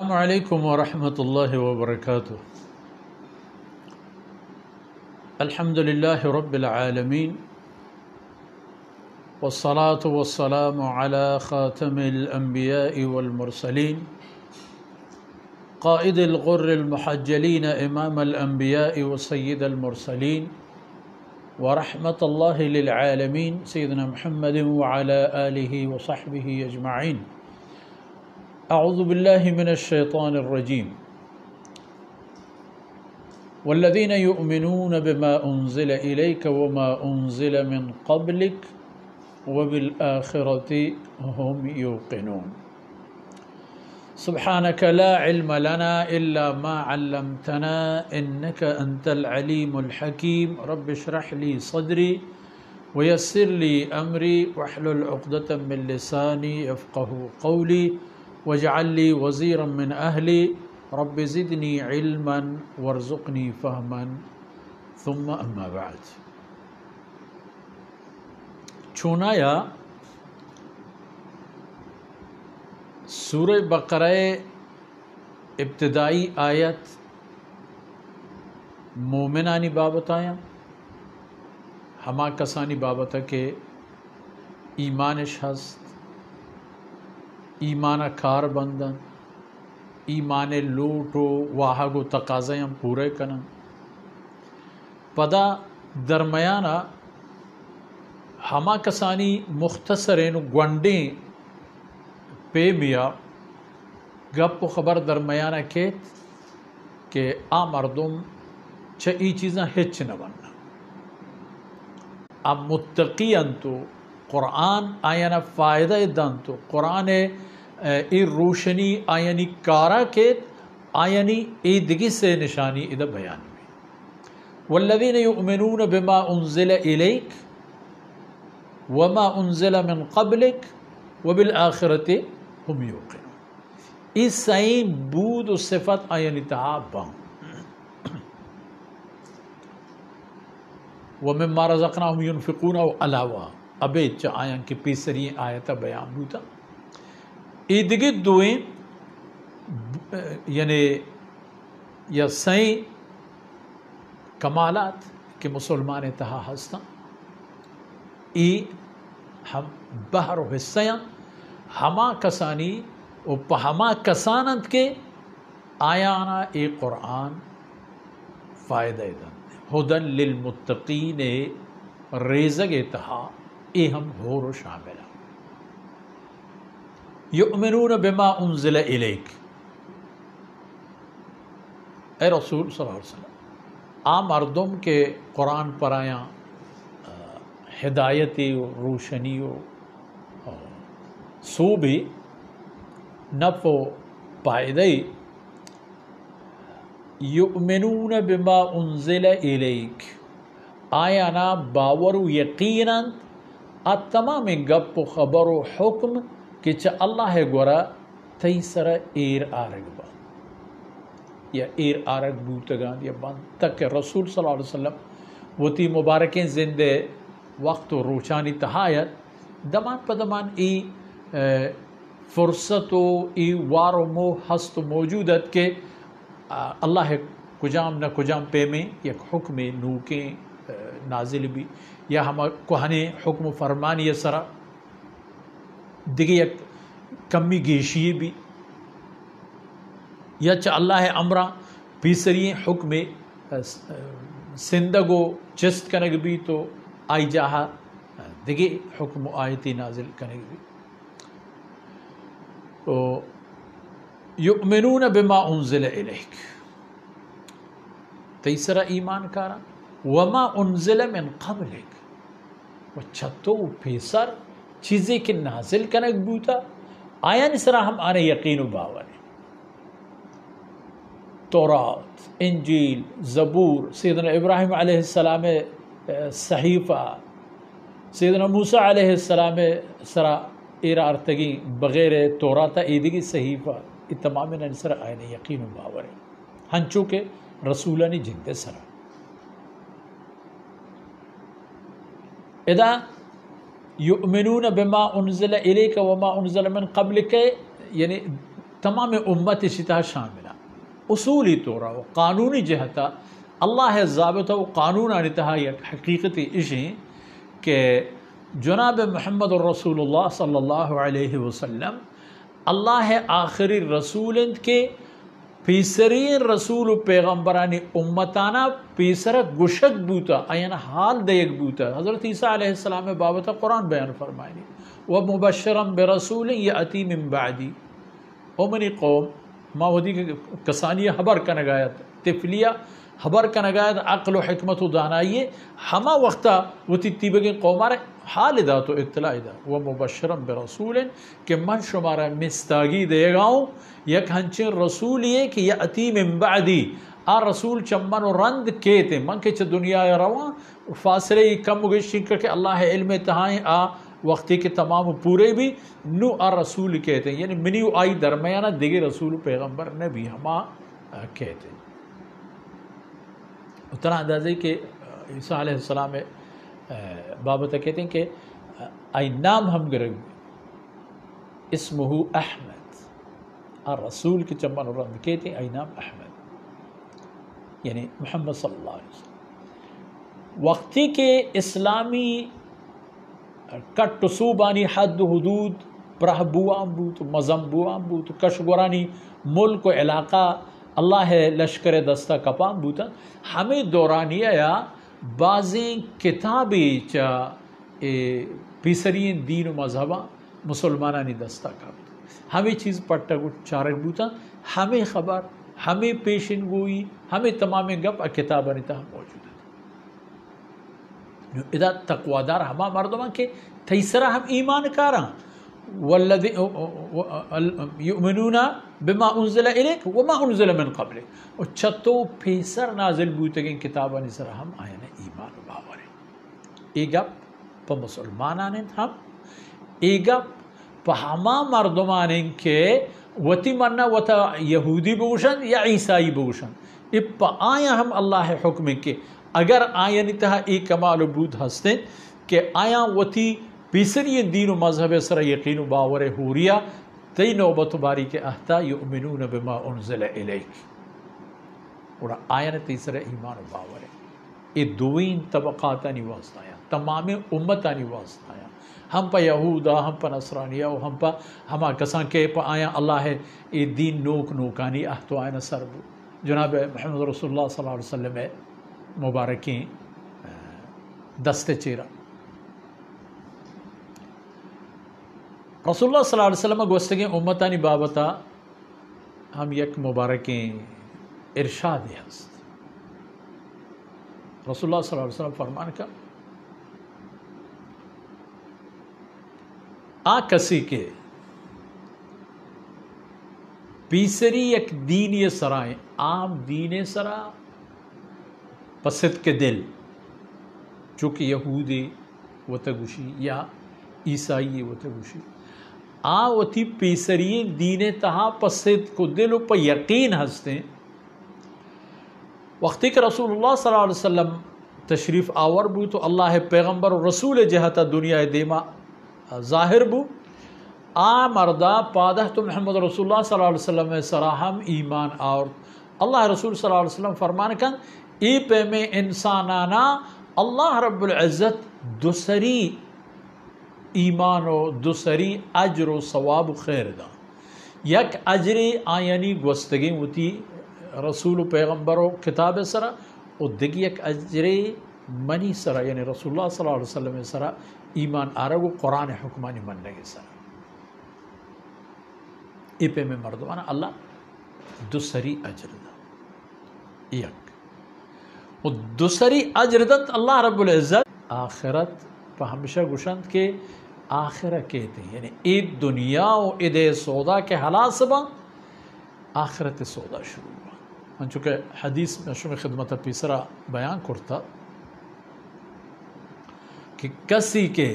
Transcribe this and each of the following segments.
السلام علیکم ورحمۃ اللہ وبرکاتہ۔ الحمد للہ رب العالمین والصلاة والسلام على خاتم الانبیاء والمرسلین قائد الغر المحجلین امام الانبیاء وسید المرسلین ورحمۃ اللہ للعالمین سیدنا محمد وعلى آلہ وصحبہ اجمعین۔ اعوذ باللہ من الشیطان الرجیم۔ والذین یؤمنون بما انزل الیک وما انزل من قبلک وبالآخرۃ هم یوقنون۔ سبحانک لا علم لنا الا ما علمتنا انک انت العلیم الحکیم۔ رب اشرح لی صدری ویسر لی امری واحلل عقدۃ من لسانی یفقہوا قولی واجعل لی وزیرا من اہلی رب زدنی علما وارزقنی فہما ثم اما بعد۔ چونایا سورہ بقرہ ابتدائی آیت مومنانی بابت آیا ہما کسانی بابت کہ ایمانش ہست، ایمان کار بندن، ایمان لوٹو واہگو تقاضیاں پورے کنن۔ پدا درمیانہ ہما کسانی مختصرین گونڈیں پے میا گپ و خبر درمیانہ کیت کہ آ مردم چھ ای چیزاں ہچ نہ بننا۔ اب متقی انتو قرآن آیانا فائدہ دن تو قرآن ای روشنی آیانی کارا کیت آیانی ای دگی سے نشانی ادھا بیان بھی۔ والذین یؤمنون بما انزل الیک وما انزل من قبلک وبالآخرۃ هم یوقنون۔ اس سائیں بود و صفت آیانی تہا باں۔ ومما رزقناہم ينفقون او علاوہ ابے چا آیاں کی پیسری آیتا بیان ہوتا۔ ایدگی دوئیں یعنی یا سائیں کمالات کہ مسلمان تہا ہستا ای ہم بہر و حصیاں ہما کسانی و پہما کسانت کے آیانا ای قرآن فائدہ دن ہدن للمتقین ریزگ تہا ای ہم ہور و شاملہ۔ یؤمنون بما انزل الیک، اے رسول صلی اللہ علیہ وسلم آ مردم کے قرآن پر آیاں ہدایتی و روشنی و سو بھی نفع و پائدئی۔ یؤمنون بما انزل الیک آیانا باور و یقیناً تمام گپ و خبر و حکم کہ چا اللہ گورا تی سر ایر آرگ با یا ایر آرگ بوتگان یا بند تک کہ رسول صلی اللہ علیہ وسلم وہ تی مبارکیں زندے وقت و روچانی تہایت دمان پا دمان ای فرصت و ای وار و مو ہست و موجودت کہ اللہ کجام نہ کجام پے میں یک حکم نوکیں نازل بھی یا ہم کوہنے حکم فرمانی سرا دیگه یک کمی گیشی بھی یا چا اللہ امرہ پیسری حکم سندگو چست کنگ بھی تو آئی جاہا دیگه حکم آیتی نازل کنگ بھی۔ تو یؤمنون بما انزل الیک تیسرا ایمان کارا وما انزل من قبلک و چھتو پیسر چیزیں کہ نازل کنک بوتا آیا نسرا ہم آنے یقین و باور ہے۔ تورات، انجیل، زبور، سیدنا ابراہیم علیہ السلام صحیفہ، سیدنا موسیٰ علیہ السلام سرا ایرا ارتگی بغیر توراتا ایدگی صحیفہ یہ تمام نسرا آنے یقین و باور ہے ہنچو کہ رسولانی جند سرا ادا یؤمنون بما انزل الیک وما انزل من قبلک یعنی تمام امت شتا شاملہ اصولی طورا و قانونی جہتا اللہ ضابطہ و قانون انتہا یک حقیقت اشیں کہ جناب محمد الرسول اللہ صلی اللہ علیہ وسلم اللہ آخری رسول کے پیسرین رسول و پیغمبرانی امتانا پیسر گشک بوتا این حال دیگ بوتا. حضرت عیسیٰ علیہ السلام بابتا قرآن بیان فرمائنی وَمُبَشِّرًا بِرَسُولٍ يَأْتِي مِن بَعْدِي او منی قوم ما ودی کسانی خبر کنگایت تفلیہ خبر کنگایت عقل و حکمت و دانائی ہما وقتا وہ تیبگی قومار حال دا تو اطلاع دا وَمُبَشِّرًا بِرَسُولٍ کہ من شمارا مستاگی دے گاؤں یک ہنچن رسول یہ کہ یأتی من بعدی آ رسول چمن و رند کہتے من کے چھ دنیا روان فاصلے کم گشن کر کے اللہ علم تہائیں آ وقتی کے تمام پورے بھی نو آ رسول کہتے ہیں یعنی منیو آئی درمیانہ دیگے رسول پیغمبر نبی ہما کہتے ہیں. اتنا اندازے کہ عیسیٰ علیہ السلام بابتا کہتے ہیں کہ آئی نام ہم گرگ اسمہ احمد آ رسول کی چمن و رند کہتے ہیں آئی نام احمد یعنی محمد صلی اللہ علیہ وسلم. وقتی کے اسلامی کٹ صوبانی حد حدود پرہ بوام بوت مزم بوام بوت کشگورانی ملک و علاقہ اللہ لشکر دستہ کپام بوتا ہمیں دورانی آیا بعضیں کتابی چا پیسرین دین و مذہبہ مسلمانانی دستہ کپتا ہمیں چیز پٹا کو چارک بوتا ہمیں خبر ہمیں پیشن گوئی ہمیں تمام گپ کتابانی تا موجود ادا تقوادار ہما مردمان کے تیسرا ہم ایمان کاراں والذی یؤمنون بما انزل الیک وما انزل من قبلک اور چھتو پیسر نازل بوتگین کتابانی سر ہم آئین ایمان باورے ایگا پا مسلمانان ہم ایگا پا ہما مردمان کے وتی مننا وتا یہودی بوشن یا عیسائی بوشن اپا آیا ہم اللہ حکم کے اگر آیا نتہا ایک کمال و بود ہستیں کہ آیا وتی پیسری دین و مذہب سر یقین و باور ہوریا تی نوبت باری کے احتا یؤمنون بما انزل الیک اور آیا تیسر ایمان و باور یہ دوین طبقاتانی واسطہ آیا تمام امتانی واسطہ آیا ہم پا یہودا ہم پا نصرانیہ و ہم پا ہما کسان کے پا آیا اللہ ہے یہ دین نوک نوکانی احتو آئین سر بو. جناب محمد رسول اللہ صلی اللہ علیہ وسلم مبارکین دست چیرہ رسول اللہ صلی اللہ علیہ وسلم گوستگیں امتانی بابتا ہم یک مبارکین ارشاد ہست. رسول اللہ صلی اللہ علیہ وسلم فرمان کا آ کسی کے پیسری یک دینی سرائیں عام دین سرا پسد کے دل چونکہ یہودی و تگوشی یا عیسائی و تگوشی وتی پیسرین دین تہا پسد کو دل و پا یقین ہستیں وقتی کہ رسول اللہ صلی اللہ علیہ وسلم تشریف آور بو تو اللہ پیغمبر و رسول جہتا دنیا دیما ظاہر بو مردہ پادہ تو محمد رسول اللہ صلی اللہ علیہ وسلم سراہم ایمان اور اللہ رسول صلی اللہ علیہ وسلم فرمان کن ای پہ میں انسانانا اللہ رب العزت دوسری ایمان و دوسری اجر و ثواب و خیر دا یک اجر آیانی گوستگی ہوتی رسول و پیغمبر و کتاب سرا و دیگی یک اجر منی سرا یعنی رسول اللہ صلی اللہ علیہ وسلم سرا ایمان آرگ و قرآن حکمانی مننے کے سرا ای پہ میں مردوانا اللہ دوسری اجر دا یک و دوسری اجر دت اللہ رب العزت آخرت پہ ہمیشہ گوشند کے آخرہ کہتے ہیں یعنی اید دنیا و اید سودا کے حلاس با آخرت سودا شروع با. من چونکہ حدیث میں شمی خدمت پیسرا بیان کرتا کہ کسی کے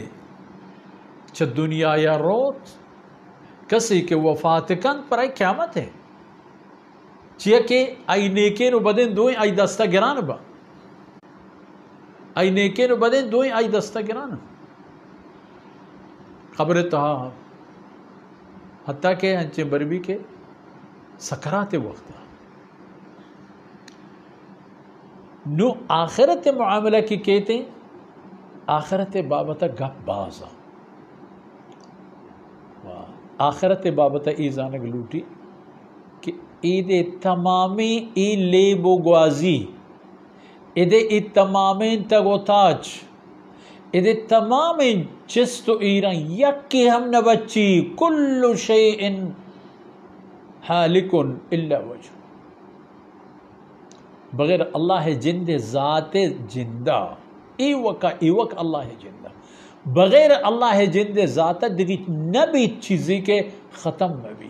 چھ دنیا یا روت کسی کے وفات کن پر آئی قیامت ہے چیئے کہ آئی نیکین و بدن دوئیں آئی دستہ گران با آئی نیکین و بدن دوئیں آئی دستہ گران خبر تہا حتیٰ کہ ہنچے بربی کے سکرات وقت نو آخرت معاملہ کی کہتے ہیں آخرت بابت گپ بازا آخرت بابت ایزانگ لوٹی کہ ایدے تمامی ای لیب و گوازی ایدے ای تمامین تگ و تاج ایدے تمامین چست و ایران یکی ہم نبچی کل شیئن حالکن الا وجہ بغیر اللہ جند ذات جندہ ایوک اللہ جندہ بغیر اللہ جند ذات دیگی نبی چیزی کے ختم نبی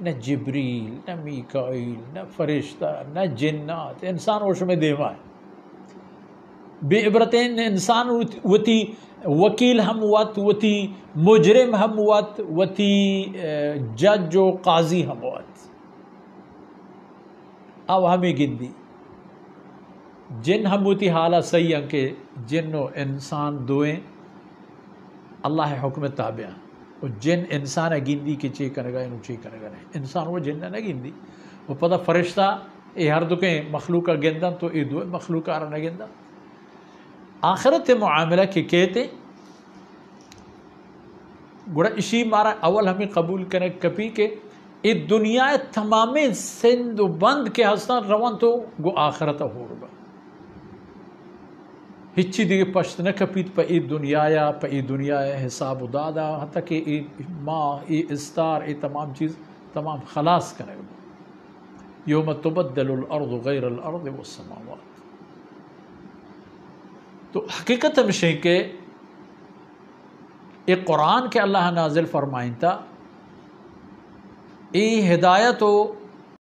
نہ جبریل نہ میکائیل نہ فرشتہ نہ جنات انسان وش میں دیما ہے بے عبرتین انسان وتی وکیل ہم وات وتی مجرم ہم وات وتی جج و قاضی ہم وات اب ہمیں گندی جن ہم وتی حالہ صحیح ہیں کہ جن و انسان دوئیں اللہ حکم تابع اور جن انسان گندی کے چے کرگا انہوں چے کرگا نہیں انسان وہ جن نہ گندی وہ پتہ فرشتہ یہ ہر دکیں مخلوقہ گندن تو یہ دوئے مخلوقہ آرہ نہ گندن آخرت معاملہ کے کہتے گوڑا اسی مارا اول ہمیں قبول کرنے کپی کہ یہ دنیا تمامی سند و بند کے ہستان روان تو گو آخرت ہو رگا ہچی دیگے پشت نہ کپیت پا ای دنیا حساب و دادا حتیٰ کہ ای ماہ ای استار ای تمام چیز تمام خلاص کرنے گا یوم تبدل الارض غیر الارض والسماوات تو حقیقت ہمشہ کہ ای قرآن کے اللہ نازل فرمائن تا ای ہدایت و